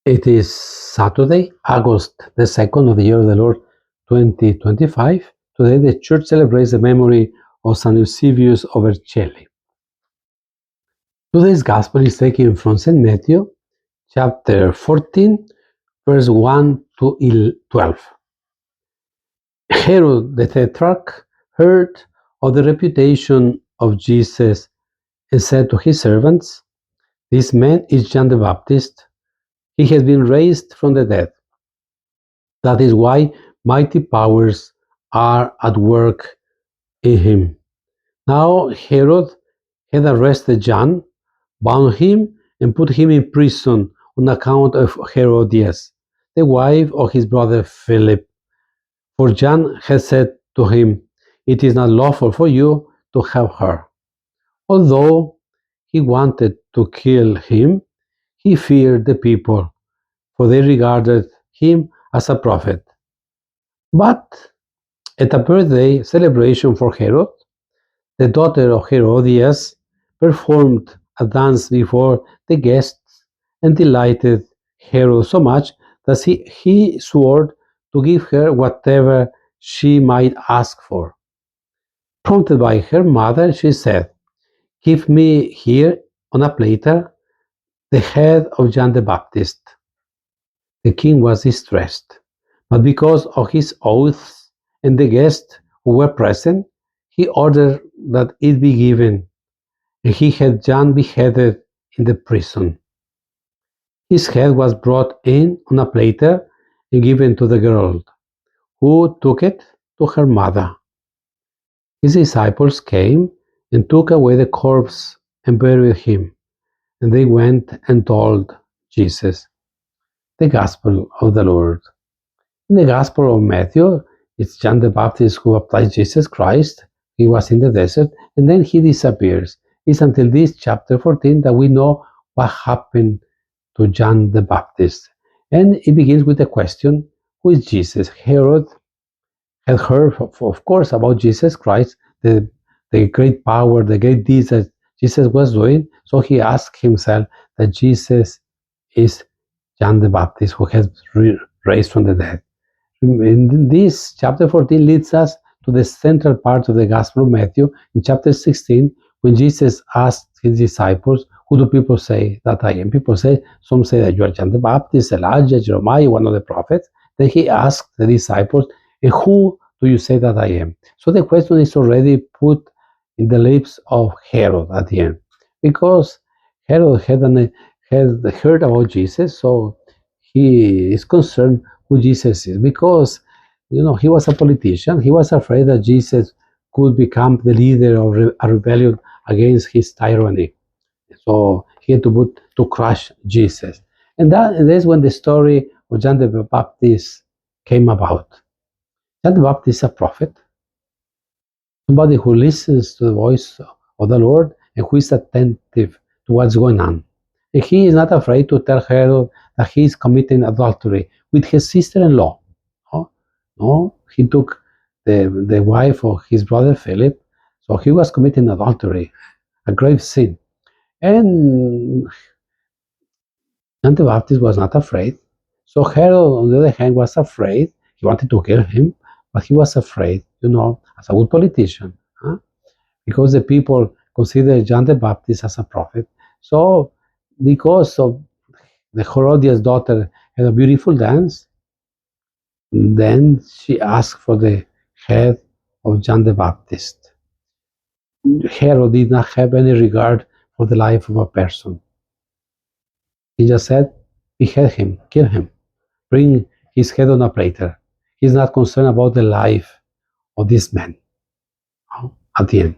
It is Saturday, August the 2nd of the year of the Lord 2025. Today the church celebrates the memory of San Eusebius of Vercelli. Today's Gospel is taken from St. Matthew, chapter 14, verse 1 to 12. Herod the Tetrarch heard of the reputation of Jesus and said to his servants, "This man is John the Baptist. He has been raised from the dead. That is why mighty powers are at work in him." Now Herod had arrested John, bound him, and put him in prison on account of Herodias, the wife of his brother Philip. For John had said to him, "It is not lawful for you to have her." Although he wanted to kill him, he feared the people, for they regarded him as a prophet. But at a birthday celebration for Herod, the daughter of Herodias performed a dance before the guests and delighted Herod so much that he swore to give her whatever she might ask for. Prompted by her mother, she said, "Give me here on a platter the head of John the Baptist." The king was distressed, but because of his oaths and the guests who were present, he ordered that it be given, and he had John beheaded in the prison. His head was brought in on a platter and given to the girl, who took it to her mother. His disciples came and took away the corpse and buried him, and they went and told Jesus. The Gospel of the Lord. In the Gospel of Matthew, it's John the Baptist who baptized Jesus Christ. He was in the desert, and then he disappears. It's until this chapter 14 that we know what happened to John the Baptist. And it begins with the question, who is Jesus? Herod had heard, of course, about Jesus Christ, the great power, the great deeds that Jesus was doing. So he asked himself that Jesus is John the Baptist who has raised from the dead. In this chapter 14 leads us to the central part of the Gospel of Matthew. In chapter 16, when Jesus asked his disciples, "Who do people say that I am?" Some say that you are John the Baptist, Elijah, Jeremiah, one of the prophets. Then he asked the disciples, "And who do you say that I am?" So the question is already put in the lips of Herod at the end, because Herod had heard about Jesus, so he is concerned who Jesus is, because he was a politician. He was afraid that Jesus could become the leader of a rebellion against his tyranny. So he had to crush Jesus. And that's when the story of John the Baptist came about. John the Baptist is a prophet, somebody who listens to the voice of the Lord and who is attentive to what's going on. And he is not afraid to tell Herod that he is committing adultery with his sister-in-law. No, he took the wife of his brother Philip, so he was committing adultery, a grave sin. And John the Baptist was not afraid. So Herod, on the other hand, was afraid. He wanted to kill him, but he was afraid, as a good politician, because the people considered John the Baptist as a prophet. So, because of the Herodias' daughter had a beautiful dance, then she asked for the head of John the Baptist. Herod did not have any regard for the life of a person. He just said, "Behead him, kill him, bring his head on a platter." He's not concerned about the life of this man. At the end,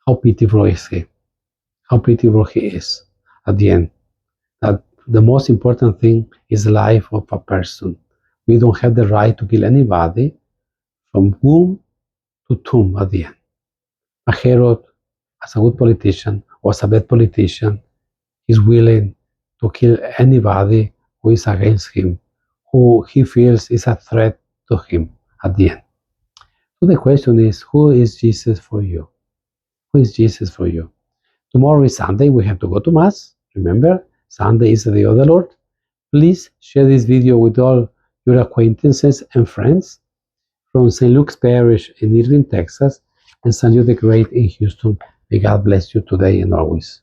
how pitiful is he? How pitiful he is at the end. That the most important thing is the life of a person. We don't have the right to kill anybody from womb to tomb at the end. But Herod, as a good politician or as a bad politician, is willing to kill anybody who is against him, who he feels is a threat to him at the end. So the question is, who is Jesus for you? Who is Jesus for you? Tomorrow is Sunday. We have to go to Mass. Remember, Sunday is the day of the Lord. Please share this video with all your acquaintances and friends from St. Luke's Parish in Irving, Texas, and St. Jude the Great in Houston. May God bless you today and always.